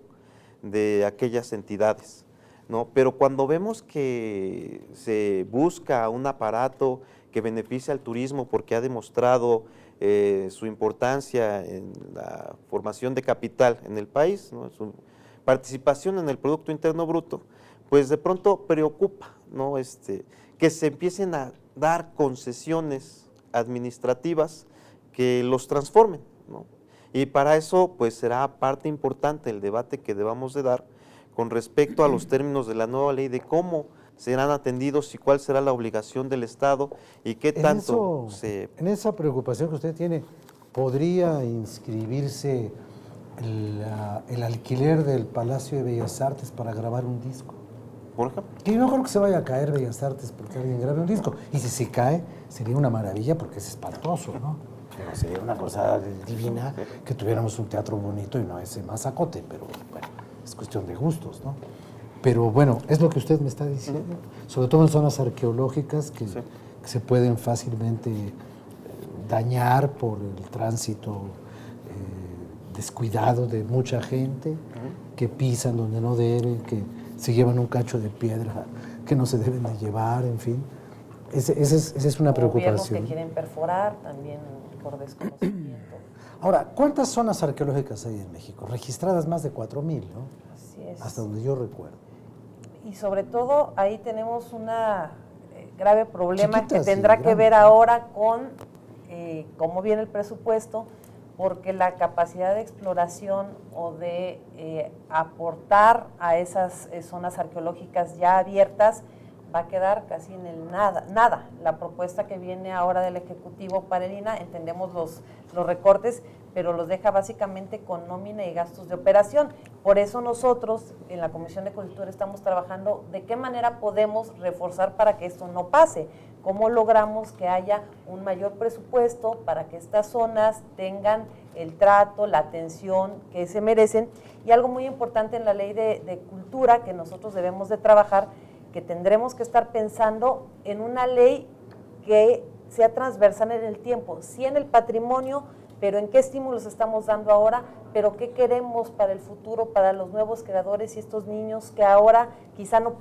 de aquellas entidades, ¿no? Pero cuando vemos que se busca un aparato que beneficia al turismo porque ha demostrado su importancia en la formación de capital en el país, ¿no?, su participación en el Producto Interno Bruto, pues de pronto preocupa, ¿no?, que se empiecen a dar concesiones administrativas que los transformen, ¿no? Y para eso pues será parte importante el debate que debamos de dar con respecto a los términos de la nueva ley, de cómo serán atendidos y cuál será la obligación del Estado y qué tanto En esa preocupación que usted tiene, ¿podría inscribirse el alquiler del Palacio de Bellas Artes para grabar un disco? Por ejemplo. Que yo no creo que se vaya a caer Bellas Artes porque alguien grabe un disco. Y si se cae, sería una maravilla porque es espantoso, ¿no? Pero sería una cosa divina que tuviéramos un teatro bonito y no ese mazacote, pero bueno, es cuestión de gustos, ¿no? Pero bueno, es lo que usted me está diciendo, sobre todo en zonas arqueológicas que se pueden fácilmente dañar por el tránsito descuidado de mucha gente, que pisan donde no deben, que se llevan un cacho de piedra que no se deben de llevar, en fin. Esa es una preocupación. Gobiernos que quieren perforar también por desconocimiento. Ahora, ¿cuántas zonas arqueológicas hay en México? Registradas más de 4,000, ¿no? Así es. Hasta donde yo recuerdo. Y sobre todo ahí tenemos una grave problema Chiquitas que tendrá y que ver grandes. ahora con cómo viene el presupuesto, porque la capacidad de exploración o de aportar a esas zonas arqueológicas ya abiertas va a quedar casi en el nada. La propuesta que viene ahora del Ejecutivo para el INAH, entendemos los recortes, pero los deja básicamente con nómina y gastos de operación. Por eso nosotros en la Comisión de Cultura estamos trabajando de qué manera podemos reforzar para que esto no pase, cómo logramos que haya un mayor presupuesto para que estas zonas tengan el trato, la atención que se merecen. Y algo muy importante en la Ley de Cultura que nosotros debemos de trabajar, que tendremos que estar pensando en una ley que sea transversal en el tiempo, sí en el patrimonio, pero en qué estímulos estamos dando ahora, pero qué queremos para el futuro, para los nuevos creadores y estos niños que ahora quizá no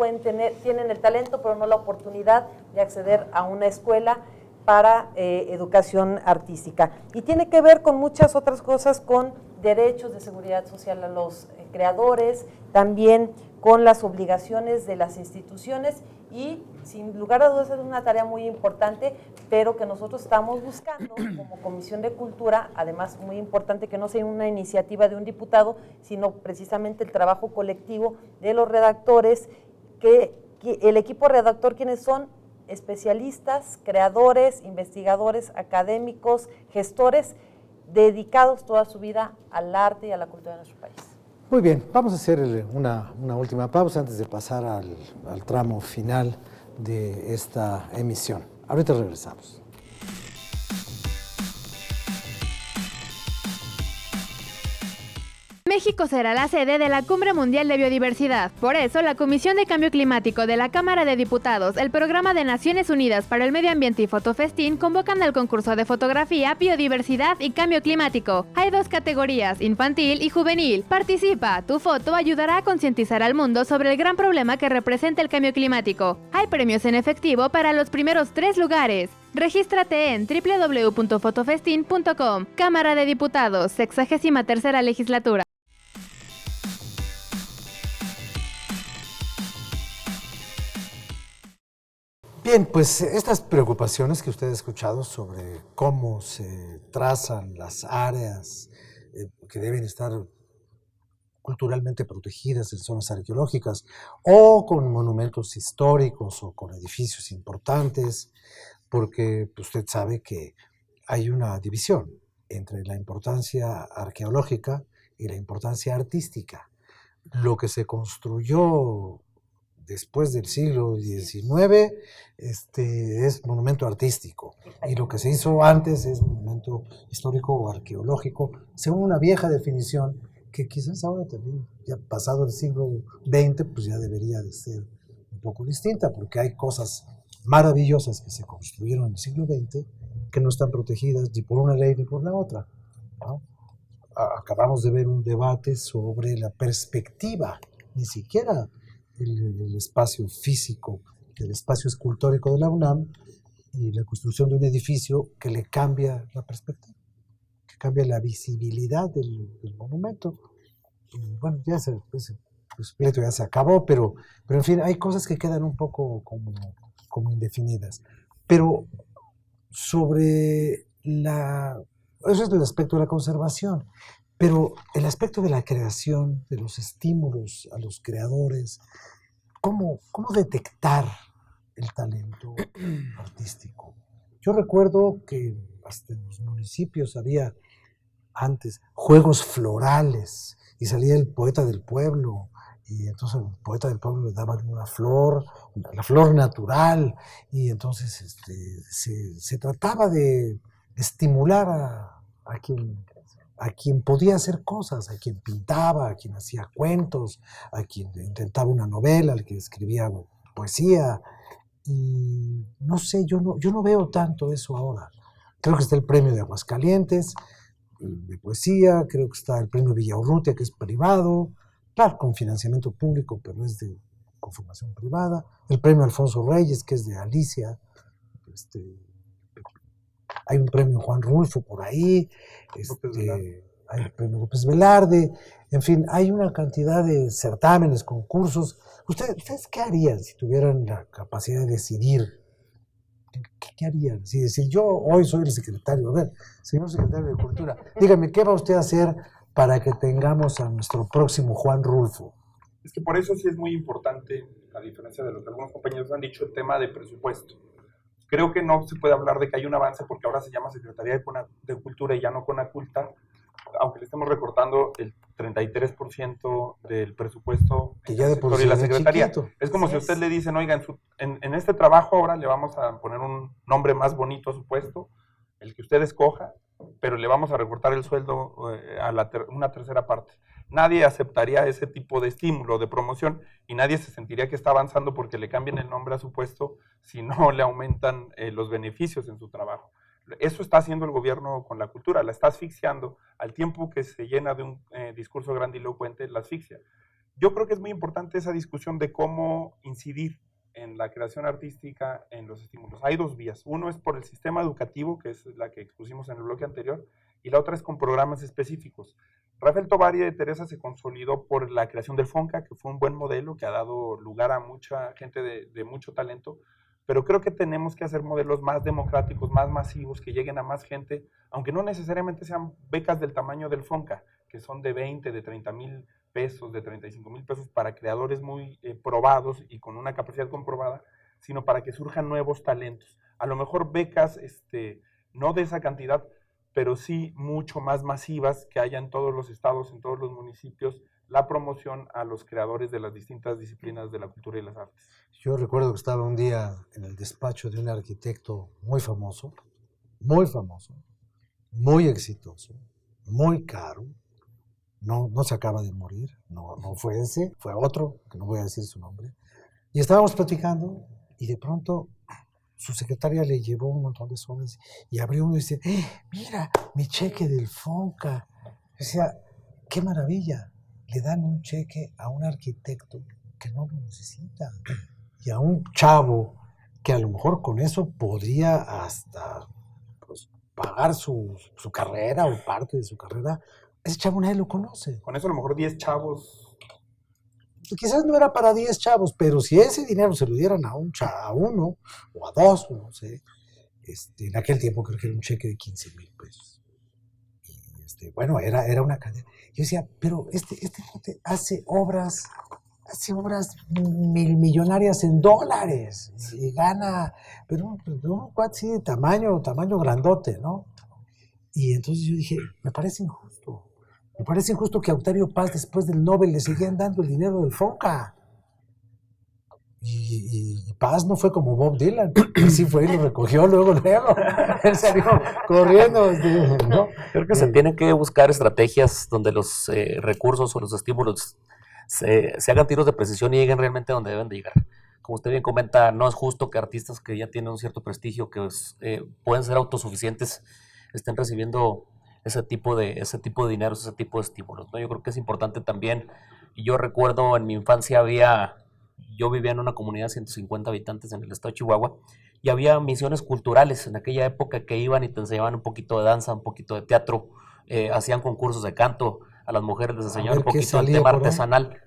tienen el talento, pero no la oportunidad de acceder a una escuela para educación artística. Y tiene que ver con muchas otras cosas, con derechos de seguridad social a los creadores, también con las obligaciones de las instituciones y sin lugar a dudas es una tarea muy importante, pero que nosotros estamos buscando como Comisión de Cultura, además muy importante que no sea una iniciativa de un diputado, sino precisamente el trabajo colectivo de los redactores, que el equipo redactor, quienes son especialistas, creadores, investigadores, académicos, gestores, dedicados toda su vida al arte y a la cultura de nuestro país. Muy bien, vamos a hacer una última pausa antes de pasar al tramo final de esta emisión. Ahorita regresamos. México será la sede de la Cumbre Mundial de Biodiversidad. Por eso, la Comisión de Cambio Climático de la Cámara de Diputados, el Programa de Naciones Unidas para el Medio Ambiente y Fotofestín convocan al concurso de fotografía, biodiversidad y cambio climático. Hay 2 categorías, infantil y juvenil. Participa, tu foto ayudará a concientizar al mundo sobre el gran problema que representa el cambio climático. Hay premios en efectivo para los primeros 3 lugares. Regístrate en www.fotofestin.com. Cámara de Diputados, 63ª legislatura. Bien, pues estas preocupaciones que usted ha escuchado sobre cómo se trazan las áreas que deben estar culturalmente protegidas en zonas arqueológicas o con monumentos históricos o con edificios importantes, porque usted sabe que hay una división entre la importancia arqueológica y la importancia artística. Lo que se construyó después del siglo XIX es monumento artístico, y lo que se hizo antes es monumento histórico o arqueológico, según una vieja definición que quizás ahora también, ya pasado el siglo XX, pues ya debería de ser un poco distinta, porque hay cosas maravillosas que se construyeron en el siglo XX que no están protegidas ni por una ley ni por la otra, ¿no? Acabamos de ver un debate sobre la perspectiva, ni siquiera el espacio físico, el espacio escultórico de la UNAM, y la construcción de un edificio que le cambia la perspectiva, que cambia la visibilidad del monumento. Y bueno, ya el pleito ya se acabó, pero en fin, hay cosas que quedan un poco como indefinidas. Pero sobre eso es el aspecto de la conservación, pero el aspecto de la creación, de los estímulos a los creadores, ¿cómo detectar el talento artístico? Yo recuerdo que hasta en los municipios había antes juegos florales y salía el poeta del pueblo, y entonces el poeta del pueblo le daban una flor, la flor natural, y entonces se trataba de estimular a quien podía hacer cosas, a quien pintaba, a quien hacía cuentos, a quien intentaba una novela, al que escribía poesía. Y no sé, yo no veo tanto eso ahora. Creo que está el premio de Aguascalientes, de poesía, creo que está el premio Villaurrutia, que es privado, claro, con financiamiento público, pero es de conformación privada, el premio Alfonso Reyes, que es de Alicia, hay un premio Juan Rulfo por ahí, hay el premio López Velarde, en fin, hay una cantidad de certámenes, concursos. ¿Ustedes qué harían si tuvieran la capacidad de decidir? ¿Qué harían? Si decir, yo hoy soy el secretario, a ver, señor secretario de Cultura, dígame, ¿qué va usted a hacer para que tengamos a nuestro próximo Juan Rulfo? Es que por eso sí es muy importante, a diferencia de lo que algunos compañeros han dicho, el tema de presupuesto. Creo que no se puede hablar de que hay un avance porque ahora se llama Secretaría de Cultura y ya no Conaculta, aunque le estemos recortando el 33% del presupuesto que ya de por sí y la Secretaría. Chiquito. Es como si a usted le dicen, oiga, en este trabajo ahora le vamos a poner un nombre más bonito a su puesto, el que usted escoja, pero le vamos a recortar el sueldo a una tercera parte. Nadie aceptaría ese tipo de estímulo, de promoción, y nadie se sentiría que está avanzando porque le cambien el nombre a su puesto si no le aumentan los beneficios en su trabajo. Eso está haciendo el gobierno con la cultura, la está asfixiando al tiempo que se llena de un discurso grandilocuente, la asfixia. Yo creo que es muy importante esa discusión de cómo incidir en la creación artística, en los estímulos. Hay dos vías. Uno es por el sistema educativo, que es la que expusimos en el bloque anterior, y la otra es con programas específicos. Rafael Tovar y de Teresa se consolidó por la creación del FONCA, que fue un buen modelo, que ha dado lugar a mucha gente de mucho talento, pero creo que tenemos que hacer modelos más democráticos, más masivos, que lleguen a más gente, aunque no necesariamente sean becas del tamaño del FONCA, que son de 20, de 30 mil pesos, de 35 mil pesos para creadores muy probados y con una capacidad comprobada, sino para que surjan nuevos talentos. A lo mejor becas, no de esa cantidad, pero sí mucho más masivas, que haya en todos los estados, en todos los municipios, la promoción a los creadores de las distintas disciplinas de la cultura y las artes. Yo recuerdo que estaba un día en el despacho de un arquitecto muy famoso, muy exitoso, muy caro, no se acaba de morir, no fue ese, fue otro, que no voy a decir su nombre, y estábamos platicando y de pronto su secretaria le llevó un montón de sobres y abrió uno y dice, mira, mi cheque del FONCA. Decía, qué maravilla, le dan un cheque a un arquitecto que no lo necesita y a un chavo que a lo mejor con eso podría hasta pagar su carrera o parte de su carrera. Ese chavo nadie lo conoce. Con eso a lo mejor 10 chavos. Quizás no era para 10 chavos, pero si ese dinero se lo dieran a uno o a dos, no sé, en aquel tiempo creo que era un cheque de 15 mil pesos. Y bueno, era una cadena. Yo decía, pero este hace obras millonarias en dólares y gana, pero un cuate así de tamaño grandote, ¿no? Y entonces yo dije, me parece injusto. Me parece injusto que a Octavio Paz, después del Nobel, le seguían dando el dinero del FONCA. Y Paz no fue como Bob Dylan, que sí fue y lo recogió luego. Él salió corriendo, ¿no? Creo que se tienen que buscar estrategias donde los recursos o los estímulos se hagan tiros de precisión y lleguen realmente a donde deben de llegar. Como usted bien comenta, no es justo que artistas que ya tienen un cierto prestigio, que pueden ser autosuficientes, estén recibiendo ese tipo de dinero, ese tipo de estímulos, ¿no? Yo creo que es importante también. Y yo recuerdo en mi infancia yo vivía en una comunidad de 150 habitantes en el estado de Chihuahua y había misiones culturales en aquella época que iban y te enseñaban un poquito de danza, un poquito de teatro, hacían concursos de canto, a las mujeres les enseñaban un poquito del tema artesanal.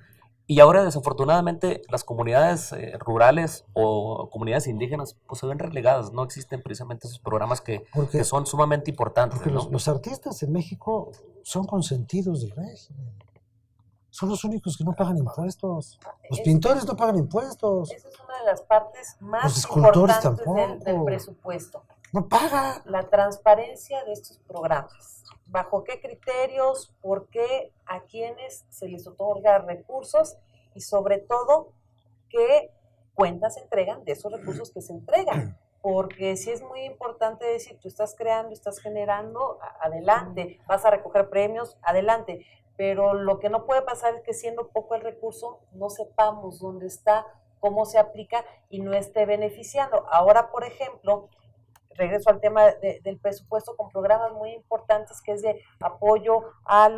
Y ahora, desafortunadamente, las comunidades rurales o comunidades indígenas pues se ven relegadas, no existen precisamente esos programas que son sumamente importantes. Porque ¿no? los artistas en México son consentidos del régimen. Son los únicos que no pagan impuestos. Los pintores no pagan impuestos. Esa es una de las partes más los escultores importantes del presupuesto. No pagan. La transparencia de estos programas. ¿Bajo qué criterios? ¿Por qué? ¿A quiénes se les otorga recursos? Y sobre todo, ¿qué cuentas se entregan de esos recursos que se entregan? Porque sí es muy importante decir, tú estás creando, estás generando, adelante, vas a recoger premios, adelante. Pero lo que no puede pasar es que siendo poco el recurso, no sepamos dónde está, cómo se aplica y no esté beneficiando. Ahora, por ejemplo, regreso al tema del presupuesto, con programas muy importantes que es de apoyo a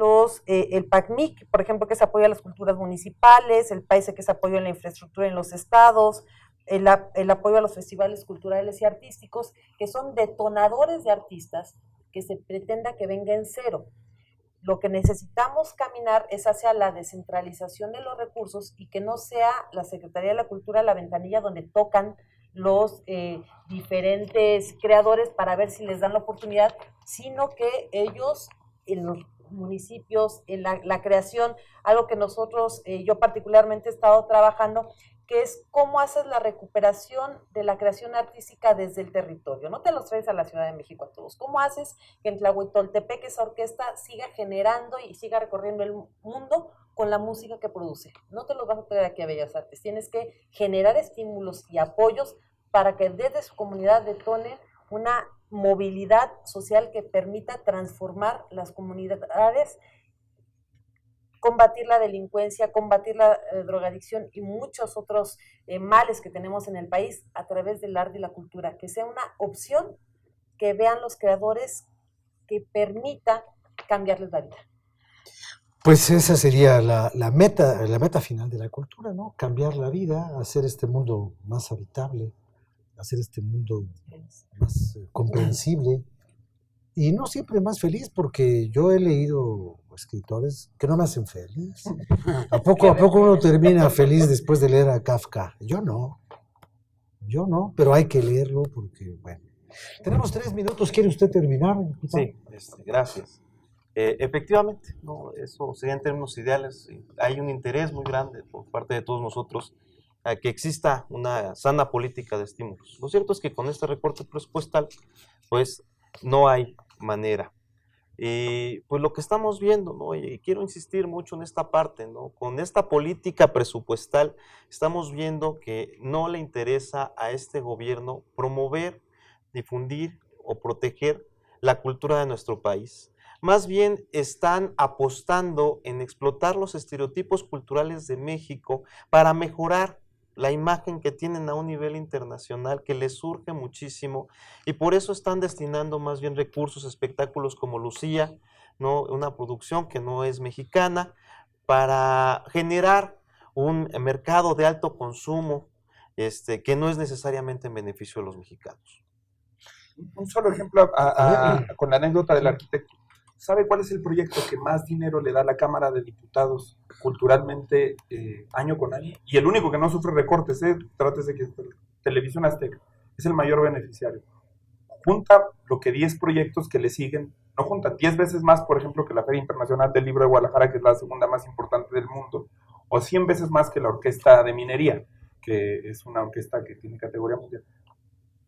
el PACMIC, por ejemplo, que es apoyo a las culturas municipales, el PAISE, que es apoyo en la infraestructura en los estados, el apoyo a los festivales culturales y artísticos, que son detonadores de artistas que se pretenda que venga en cero. Lo que necesitamos caminar es hacia la descentralización de los recursos y que no sea la Secretaría de la Cultura la ventanilla donde tocan los diferentes creadores para ver si les dan la oportunidad, sino que ellos, en los municipios, en la creación, algo que nosotros, yo particularmente he estado trabajando, que es cómo haces la recuperación de la creación artística desde el territorio. No te los traes a la Ciudad de México a todos. ¿Cómo haces que en Tlahuitoltepec esa orquesta siga generando y siga recorriendo el mundo con la música que produce? No te los vas a traer aquí a Bellas Artes. Tienes que generar estímulos y apoyos para que desde su comunidad detone una movilidad social que permita transformar las comunidades, combatir la delincuencia, combatir la drogadicción y muchos otros males que tenemos en el país a través del arte y la cultura, que sea una opción que vean los creadores, que permita cambiarles la vida. Pues esa sería la meta final de la cultura, ¿no? Cambiar la vida, hacer este mundo más habitable, hacer este mundo más comprensible y no siempre más feliz, porque yo he leído escritores que no me hacen feliz. ¿A poco uno termina feliz después de leer a Kafka? Yo no, pero hay que leerlo porque, bueno. Tenemos 3 minutos, ¿quiere usted terminar? Sí, gracias. Efectivamente, ¿no? Eso sería en términos ideales. Hay un interés muy grande por parte de todos nosotros a que exista una sana política de estímulos. Lo cierto es que con este recorte presupuestal, pues no hay manera. Pues lo que estamos viendo, ¿no? Y quiero insistir mucho en esta parte, ¿no? Con esta política presupuestal estamos viendo que no le interesa a este gobierno promover, difundir o proteger la cultura de nuestro país. Más bien están apostando en explotar los estereotipos culturales de México para mejorar la imagen que tienen a un nivel internacional, que les surge muchísimo, y por eso están destinando más bien recursos a espectáculos como Lucía, ¿no? Una producción que no es mexicana, para generar un mercado de alto consumo que no es necesariamente en beneficio de los mexicanos. Un solo ejemplo con la anécdota del arquitecto. ¿Sabe cuál es el proyecto que más dinero le da a la Cámara de Diputados culturalmente año con año? Y el único que no sufre recortes, trátese que Televisión Azteca es el mayor beneficiario. Junta lo que 10 proyectos que le siguen, no junta 10 veces más, por ejemplo, que la Feria Internacional del Libro de Guadalajara, que es la segunda más importante del mundo, o 100 veces más que la Orquesta de Minería, que es una orquesta que tiene categoría mundial.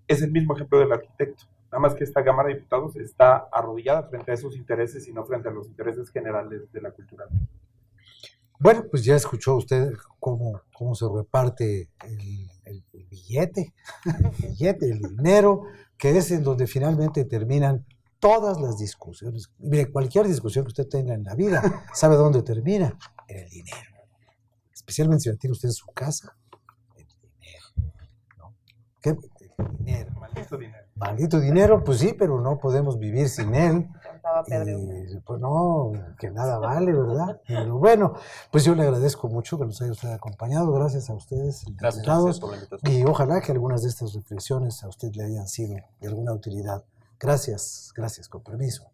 Es el mismo ejemplo del arquitecto. Nada más que esta Cámara de Diputados está arrodillada frente a esos intereses y no frente a los intereses generales de la cultura. Bueno, pues ya escuchó usted cómo se reparte el billete, el dinero, que es en donde finalmente terminan todas las discusiones. Mire, cualquier discusión que usted tenga en la vida, ¿sabe dónde termina? En el dinero. Especialmente si la tiene usted en su casa, el dinero, ¿no? ¿Qué? El dinero. Maldito dinero. Maldito dinero, pues sí, pero no podemos vivir sin él. Pues no, que nada vale, ¿verdad? Pero bueno, pues yo le agradezco mucho que nos haya usted acompañado. Gracias a ustedes, diputados, y ojalá que algunas de estas reflexiones a usted le hayan sido de alguna utilidad. Gracias, con permiso.